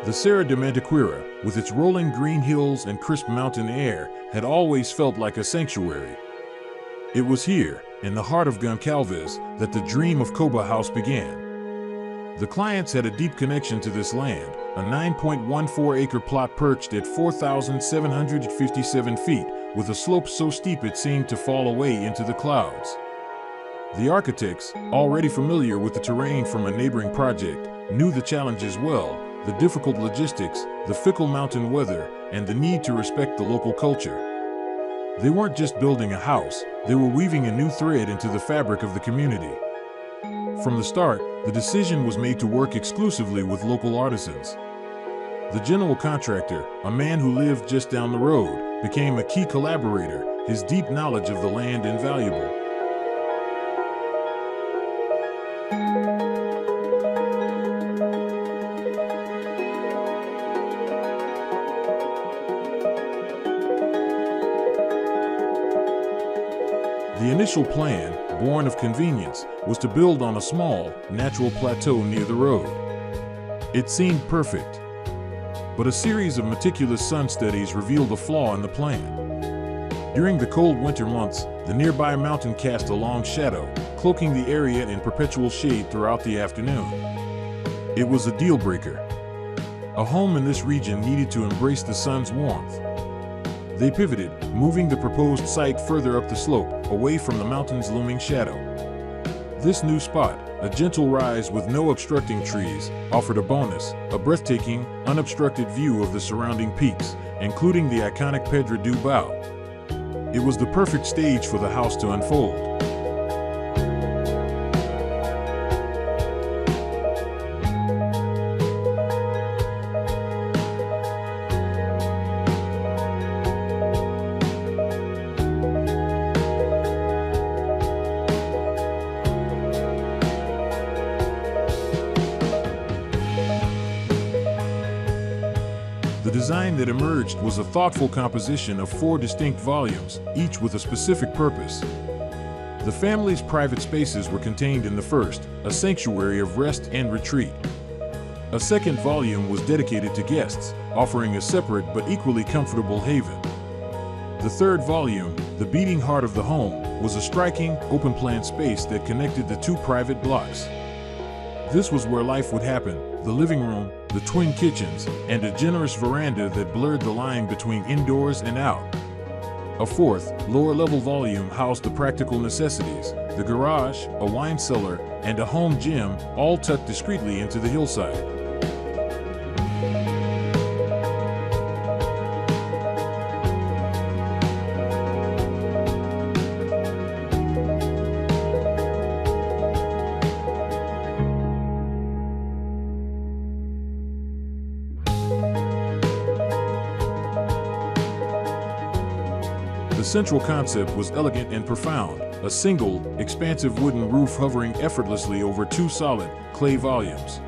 The Serra da Mantiqueira, with its rolling green hills and crisp mountain air, had always felt like a sanctuary. It was here, in the heart of Gonçalves, that the dream of Koba House began. The clients had a deep connection to this land, a 9.14-acre plot perched at 4,757 feet, with a slope so steep it seemed to fall away into the clouds. The architects, already familiar with the terrain from a neighboring project, knew the challenges well: the difficult logistics, the fickle mountain weather, and the need to respect the local culture. They weren't just building a house, they were weaving a new thread into the fabric of the community. From the start, the decision was made to work exclusively with local artisans. The general contractor, a man who lived just down the road, became a key collaborator, his deep knowledge of the land invaluable. The initial plan, born of convenience, was to build on a small, natural plateau near the road. It seemed perfect. But a series of meticulous sun studies revealed a flaw in the plan. During the cold winter months, the nearby mountain cast a long shadow, cloaking the area in perpetual shade throughout the afternoon. It was a deal-breaker. A home in this region needed to embrace the sun's warmth. They pivoted, moving the proposed site further up the slope, away from the mountain's looming shadow. This new spot, a gentle rise with no obstructing trees, offered a bonus, a breathtaking, unobstructed view of the surrounding peaks, including the iconic Pedra do Bau. It was the perfect stage for the house to unfold. The design that emerged was a thoughtful composition of 4 distinct volumes, each with a specific purpose. The family's private spaces were contained in the first, a sanctuary of rest and retreat. A second volume was dedicated to guests, offering a separate but equally comfortable haven. The third volume, The Beating Heart of the Home, was a striking, open-plan space that connected the 2 private blocks. This was where life would happen: the living room, the twin kitchens, and a generous veranda that blurred the line between indoors and out. A fourth, lower-level volume housed the practical necessities: the garage, a wine cellar, and a home gym, all tucked discreetly into the hillside. The central concept was elegant and profound: a single, expansive wooden roof hovering effortlessly over 2 solid, clay volumes.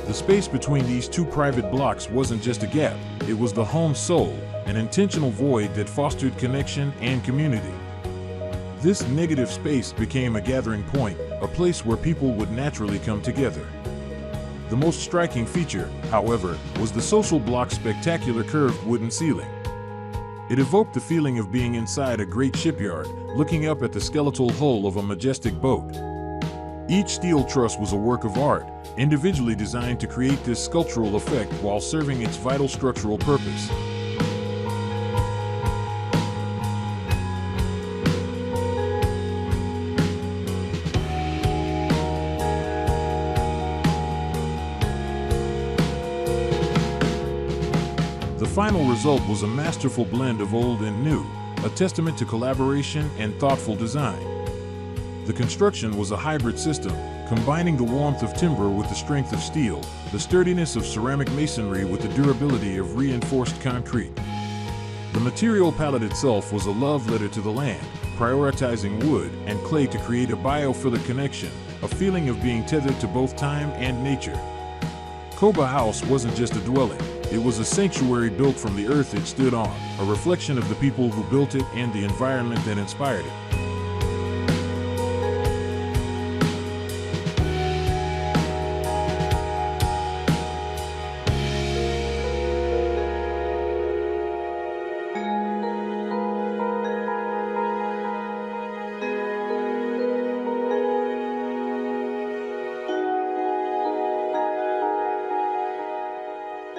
The space between these 2 private blocks wasn't just a gap, it was the home's soul, an intentional void that fostered connection and community. This negative space became a gathering point, a place where people would naturally come together. The most striking feature, however, was the social block's spectacular curved wooden ceiling. It evoked the feeling of being inside a great shipyard, looking up at the skeletal hull of a majestic boat. Each steel truss was a work of art, individually designed to create this sculptural effect while serving its vital structural purpose. The final result was a masterful blend of old and new, a testament to collaboration and thoughtful design. The construction was a hybrid system, combining the warmth of timber with the strength of steel, the sturdiness of ceramic masonry with the durability of reinforced concrete. The material palette itself was a love letter to the land, prioritizing wood and clay to create a biophilic connection, a feeling of being tethered to both time and nature. Koba House wasn't just a dwelling. It was a sanctuary built from the earth it stood on, a reflection of the people who built it and the environment that inspired it.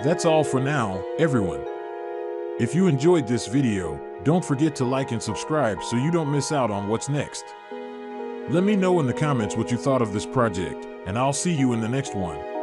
That's all for now, everyone. If you enjoyed this video, don't forget to like and subscribe so you don't miss out on what's next. Let me know in the comments what you thought of this project, and I'll see you in the next one.